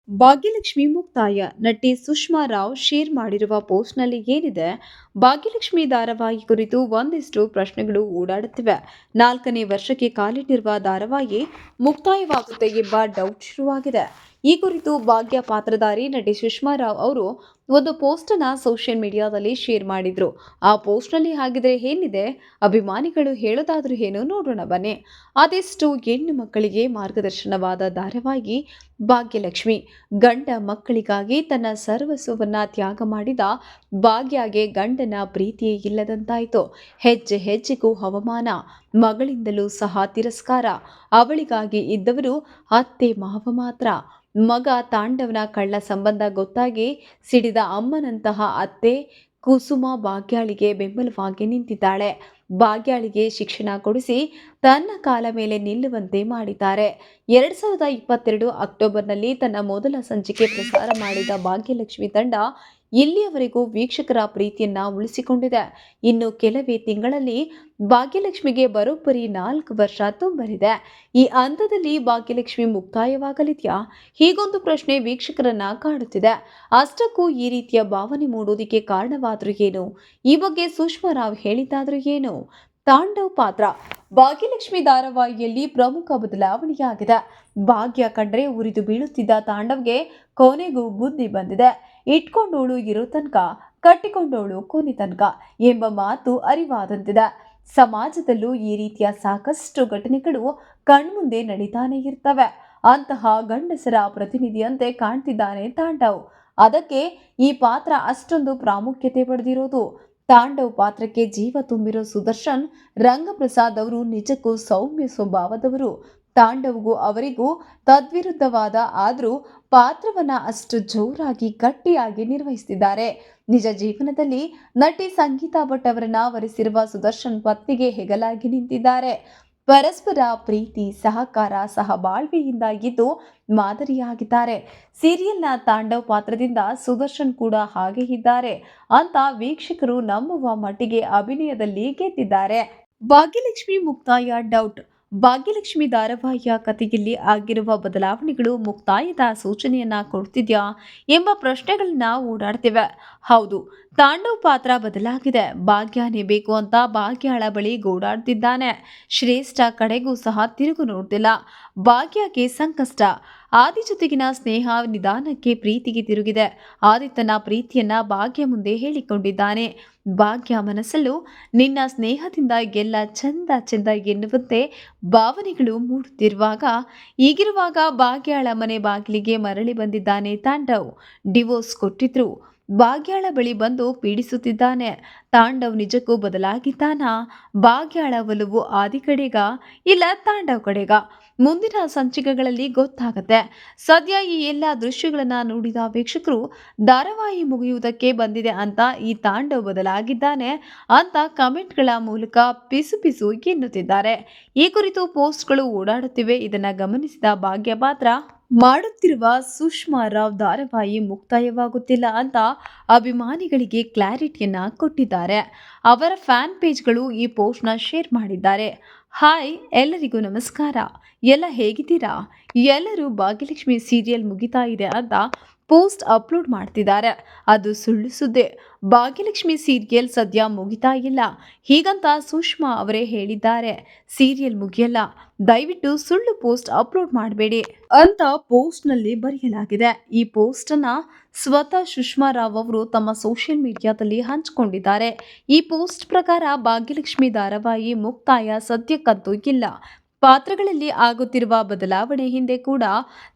ಭಾಗ್ಯಲಕ್ಷ್ಮಿ ಮುಕ್ತಾಯ ನಟಿ ಸುಷ್ಮಾ ರಾವ್ ಶೇರ್ ಮಾಡಿರುವ ಪೋಸ್ಟ್ನಲ್ಲಿ ಏನಿದೆ? ಭಾಗ್ಯಲಕ್ಷ್ಮಿ ಧಾರಾವಾಹಿ ಕುರಿತು ಒಂದಿಷ್ಟು ಪ್ರಶ್ನೆಗಳು ಓಡಾಡುತ್ತಿವೆ. 4ನೇ ವರ್ಷಕ್ಕೆ ಕಾಲಿಟ್ಟಿರುವ ಧಾರಾವಾಹಿ ಮುಕ್ತಾಯವಾಗುತ್ತೆ ಎಂಬ ಡೌಟ್ ಶುರುವಾಗಿದೆ. ಈ ಕುರಿತು ಭಾಗ್ಯ ಪಾತ್ರಧಾರಿ ನಟಿ ಸುಷ್ಮಾ ರಾವ್ ಅವರು ಒಂದು ಪೋಸ್ಟ್ ಅನ್ನ ಸೋಷಿಯಲ್ ಮೀಡಿಯಾದಲ್ಲಿ ಶೇರ್ ಮಾಡಿದ್ರು. ಆ ಪೋಸ್ಟ್ ನಲ್ಲಿ ಹಾಗಿದ್ರೆ ಏನಿದೆ? ಅಭಿಮಾನಿಗಳು ಹೇಳೋದಾದ್ರೂ ಏನು ನೋಡೋಣ ಬನ್ನಿ. ಅದೆಷ್ಟು ಹೆಣ್ಣು ಮಕ್ಕಳಿಗೆ ಮಾರ್ಗದರ್ಶನವಾದ ಧಾರಾವಾಹಿ ಭಾಗ್ಯಲಕ್ಷ್ಮಿ. ಗಂಡ ಮಕ್ಕಳಿಗಾಗಿ ತನ್ನ ಸರ್ವಸ್ವವನ್ನ ತ್ಯಾಗ ಮಾಡಿದ ಭಾಗ್ಯಗೆ ಗಂಡನ ಪ್ರೀತಿಯೇ ಇಲ್ಲದಂತಾಯಿತು. ಹೆಜ್ಜೆ ಹೆಜ್ಜೆಗೂ ಅವಮಾನ, ಮಗಳಿಂದಲೂ ಸಹ ತಿರಸ್ಕಾರ. ಅವಳಿಗಾಗಿ ಇದ್ದವರು ಅತ್ತೆ ಮಾವ ಮಾತ್ರ. ಮಗ ತಾಂಡವನ ಕಳ್ಳ ಸಂಬಂಧ ಗೊತ್ತಾಗಿ ಸಿಡಿದ ಅಮ್ಮನಂತಹ ಅತ್ತೆ ಕುಸುಮ ಭಾಗ್ಯಾಳಿಗೆ ಬೆಂಬಲವಾಗಿ ನಿಂತಿದ್ದಾಳೆ. ಭಾಗ್ಯಾಳಿಗೆ ಶಿಕ್ಷಣ ಕೊಡಿಸಿ ತನ್ನ ಕಾಲ ಮೇಲೆ ನಿಲ್ಲುವಂತೆ ಮಾಡಿದ್ದಾರೆ. 2022 ಅಕ್ಟೋಬರ್ನಲ್ಲಿ ತನ್ನ ಮೊದಲ ಸಂಚಿಕೆ ಪ್ರಸಾರ ಮಾಡಿದ ಭಾಗ್ಯಲಕ್ಷ್ಮಿ ತಂಡ ಇಲ್ಲಿಯವರೆಗೂ ವೀಕ್ಷಕರ ಪ್ರೀತಿಯನ್ನ ಉಳಿಸಿಕೊಂಡಿದೆ. ಇನ್ನು ಕೆಲವೇ ತಿಂಗಳಲ್ಲಿ ಭಾಗ್ಯಲಕ್ಷ್ಮಿಗೆ ಬರೋಬ್ಬರಿ 4 ವರ್ಷ ತುಂಬಲಿದೆ. ಈ ಹಂತದಲ್ಲಿ ಭಾಗ್ಯಲಕ್ಷ್ಮಿ ಮುಕ್ತಾಯವಾಗಲಿದೆಯಾ? ಹೀಗೊಂದು ಪ್ರಶ್ನೆ ವೀಕ್ಷಕರನ್ನ ಕಾಡುತ್ತಿದೆ. ಅಷ್ಟಕ್ಕೂ ಈ ರೀತಿಯ ಭಾವನೆ ಮೂಡೋದಿಕ್ಕೆ ಕಾರಣವಾದ್ರೂ ಏನು? ಈ ಬಗ್ಗೆ ಸುಷ್ಮಾ ರಾವ್ ಹೇಳಿದ್ದಾದ್ರೂ ಏನು? ತಾಂಡವ್ ಪಾತ್ರ ಭಾಗ್ಯಲಕ್ಷ್ಮಿ ಧಾರಾವಾಹಿಯಲ್ಲಿ ಪ್ರಮುಖ ಬದಲಾವಣೆಯಾಗಿದೆ. ಭಾಗ್ಯ ಕಂಡ್ರೆ ಉರಿದು ಬೀಳುತ್ತಿದ್ದ ತಾಂಡವ್ಗೆ ಕೊನೆಗೂ ಬುದ್ಧಿ ಬಂದಿದೆ. ಇಟ್ಕೊಂಡೋಳು ಇರೋ ತನಕ, ಕಟ್ಟಿಕೊಂಡೋಳು ಕೊನೆ ತನಕ ಎಂಬ ಮಾತು ಅರಿವಾದಂತಿದೆ. ಸಮಾಜದಲ್ಲೂ ಈ ರೀತಿಯ ಸಾಕಷ್ಟು ಘಟನೆಗಳು ಕಣ್ಮುಂದೆ ನಡೀತಾನೆ ಇರ್ತವೆ. ಅಂತಹ ಗಂಡಸರ ಪ್ರತಿನಿಧಿಯಂತೆ ಕಾಣ್ತಿದ್ದಾನೆ ತಾಂಡವ್. ಅದಕ್ಕೆ ಈ ಪಾತ್ರ ಅಷ್ಟೊಂದು ಪ್ರಾಮುಖ್ಯತೆ ಪಡೆದಿರೋದು. ತಾಂಡವ್ ಪಾತ್ರಕ್ಕೆ ಜೀವ ತುಂಬಿರೋ ಸುದರ್ಶನ್ ರಂಗಪ್ರಸಾದ್ ಅವರು ನಿಜಕ್ಕೂ ಸೌಮ್ಯ ಸ್ವಭಾವದವರು. ತಾಂಡವ್ಗೂ ಅವರಿಗೂ ತದ್ವಿರುದ್ಧವಾದ ಆದ್ರೂ ಪಾತ್ರವನ್ನ ಅಷ್ಟು ಜೋರಾಗಿ ಗಟ್ಟಿಯಾಗಿ ನಿರ್ವಹಿಸುತ್ತಿದ್ದಾರೆ. ನಿಜ ಜೀವನದಲ್ಲಿ ನಟಿ ಸಂಗೀತಾ ಭಟ್ ಅವರನ್ನ ವರಿಸಿರುವ ಸುದರ್ಶನ್ ಪತ್ನಿಗೆ ಹೆಗಲಾಗಿ ನಿಂತಿದ್ದಾರೆ. ಪರಸ್ಪರ ಪ್ರೀತಿ, ಸಹಕಾರ, ಸಹಬಾಳ್ವೆಯಿಂದ ಇದ್ದು ಮಾದರಿಯಾಗಿದ್ದಾರೆ. ಸೀರಿಯಲ್ನ ತಾಂಡವ್ ಪಾತ್ರದಿಂದ ಸುದರ್ಶನ್ ಕೂಡ ಹಾಗೆ ಇದ್ದಾರೆ ಅಂತ ವೀಕ್ಷಕರು ನಂಬುವ ಮಟ್ಟಿಗೆ ಅಭಿನಯದಲ್ಲಿ ಗೆದ್ದಿದ್ದಾರೆ. ಭಾಗ್ಯಲಕ್ಷ್ಮಿ ಮುಕ್ತಾಯ ಡೌಟ್. ಭಾಗ್ಯಲಕ್ಷ್ಮಿ ಧಾರಾವಾಹಿಯ ಕಥೆಯಲ್ಲಿ ಆಗಿರುವ ಬದಲಾವಣೆಗಳು ಮುಕ್ತಾಯದ ಸೂಚನೆಯನ್ನ ಕೊಡ್ತಿದ್ಯಾ ಎಂಬ ಪ್ರಶ್ನೆಗಳನ್ನ ಓಡಾಡ್ತಿವೆ. ಹೌದು, ತಾಂಡವ್ ಪಾತ್ರ ಬದಲಾಗಿದೆ. ಭಾಗ್ಯನೇ ಬೇಕು ಅಂತ ಭಾಗ್ಯಾಳ ಬಳಿ ಗೋಡಾಡ್ತಿದ್ದಾನೆ. ಶ್ರೇಷ್ಠ ಕಡೆಗೂ ಸಹ ತಿರುಗು ನೋಡ್ತಿಲ್ಲ. ಭಾಗ್ಯಗೆ ಸಂಕಷ್ಟ. ಆದಿ ಜೊತೆಗಿನ ಸ್ನೇಹ ನಿಧಾನಕ್ಕೆ ಪ್ರೀತಿಗೆ ತಿರುಗಿದೆ. ಆದಿ ತನ್ನ ಪ್ರೀತಿಯನ್ನ ಭಾಗ್ಯ ಮುಂದೆ ಹೇಳಿಕೊಂಡಿದ್ದಾನೆ. ಭಾಗ್ಯ ಮನಸ್ಸಲ್ಲೂ ನಿನ್ನ ಸ್ನೇಹದಿಂದ ಎಲ್ಲ ಚಂದ ಚಂದ ಎನ್ನುವಂತೆ ಭಾವನೆಗಳು ಮೂಡುತ್ತಿರುವಾಗ, ಈಗಿರುವಾಗ ಭಾಗ್ಯಾಳ ಮನೆ ಬಾಗಿಲಿಗೆ ಮರಳಿ ಬಂದಿದ್ದಾನೆ ತಾಂಡವ್. ಡಿವೋರ್ಸ್ ಕೊಟ್ಟಿದ್ರು. ಭಾಗ್ಯಾಳ ಬಳಿ ಬಂದು ಪೀಡಿಸುತ್ತಿದ್ದಾನೆ. ತಾಂಡವ್ ನಿಜಕ್ಕೂ ಬದಲಾಗಿದ್ದಾನಾ? ಭಾಗ್ಯಾಳ ಒಲವು ಆದಿ ಕಡೆಗ ಇಲ್ಲ ತಾಂಡವ್ ಕಡೆಗ? ಮುಂದಿನ ಸಂಚಿಕೆಗಳಲ್ಲಿ ಗೊತ್ತಾಗತ್ತೆ. ಸದ್ಯ ಈ ಎಲ್ಲ ದೃಶ್ಯಗಳನ್ನ ನೋಡಿದ ವೀಕ್ಷಕರು ಧಾರಾವಾಹಿ ಮುಗಿಯುವುದಕ್ಕೆ ಬಂದಿದೆ ಅಂತ ಈ ತಾಂಡವ್ ಬದಲಾಗಿದ್ದಾನೆ ಅಂತ ಕಮೆಂಟ್ಗಳ ಮೂಲಕ ಪಿಸು ಪಿಸು ಎನ್ನುತ್ತಿದ್ದಾರೆ. ಈ ಕುರಿತು ಪೋಸ್ಟ್ಗಳು ಓಡಾಡುತ್ತಿವೆ. ಇದನ್ನ ಗಮನಿಸಿದ ಭಾಗ್ಯ ಪಾತ್ರ ಮಾಡುತ್ತಿರುವ ಸುಷ್ಮಾ ರಾವ್ ಧಾರಾವಾಹಿ ಮುಕ್ತಾಯವಾಗುತ್ತಿಲ್ಲ ಅಂತ ಅಭಿಮಾನಿಗಳಿಗೆ ಕ್ಲಾರಿಟಿಯನ್ನ ಕೊಟ್ಟಿದ್ದಾರೆ. ಅವರ ಫ್ಯಾನ್ ಪೇಜ್ಗಳು ಈ ಪೋಸ್ಟ್ನ ಶೇರ್ ಮಾಡಿದ್ದಾರೆ. ಹಾಯ್, ಎಲ್ಲರಿಗೂ ನಮಸ್ಕಾರ. ಎಲ್ಲ ಹೇಗಿದ್ದೀರಾ? ಎಲ್ಲರೂ ಭಾಗ್ಯಲಕ್ಷ್ಮಿ ಸೀರಿಯಲ್ ಮುಗಿತಾ ಇದೆ ಅಂತ ಪೋಸ್ಟ್ ಅಪ್ಲೋಡ್ ಮಾಡ್ತಿದ್ದಾರೆ. ಅದು ಸುಳ್ಳು ಸುದ್ದಿ. ಭಾಗ್ಯಲಕ್ಷ್ಮಿ ಸೀರಿಯಲ್ ಸದ್ಯ ಮುಗಿತಾ ಇಲ್ಲ. ಹೀಗಂತ ಸುಷ್ಮಾ ಅವರೇ ಹೇಳಿದ್ದಾರೆ. ಸೀರಿಯಲ್ ಮುಗಿಯಲ್ಲ, ದಯವಿಟ್ಟು ಸುಳ್ಳು ಪೋಸ್ಟ್ ಅಪ್ಲೋಡ್ ಮಾಡಬೇಡಿ ಅಂತ ಪೋಸ್ಟ್ನಲ್ಲಿ ಬರೆಯಲಾಗಿದೆ. ಈ ಪೋಸ್ಟ್ ಅನ್ನ ಸ್ವತಃ ಸುಷ್ಮಾ ರಾವ್ ಅವರು ತಮ್ಮ ಸೋಷಿಯಲ್ ಮೀಡಿಯಾದಲ್ಲಿ ಹಂಚಿಕೊಂಡಿದ್ದಾರೆ. ಈ ಪೋಸ್ಟ್ ಪ್ರಕಾರ ಭಾಗ್ಯಲಕ್ಷ್ಮಿ ಧಾರಾವಾಹಿ ಮುಕ್ತಾಯ ಸದ್ಯಕ್ಕಂತೂ ಇಲ್ಲ. ಪಾತ್ರಗಳಲ್ಲಿ ಆಗುತ್ತಿರುವ ಬದಲಾವಣೆ ಹಿಂದೆ ಕೂಡ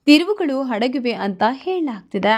ತಿರುವುಗಳು ಅಡಗಿವೆ ಅಂತ ಹೇಳಲಾಗ್ತಿದೆ.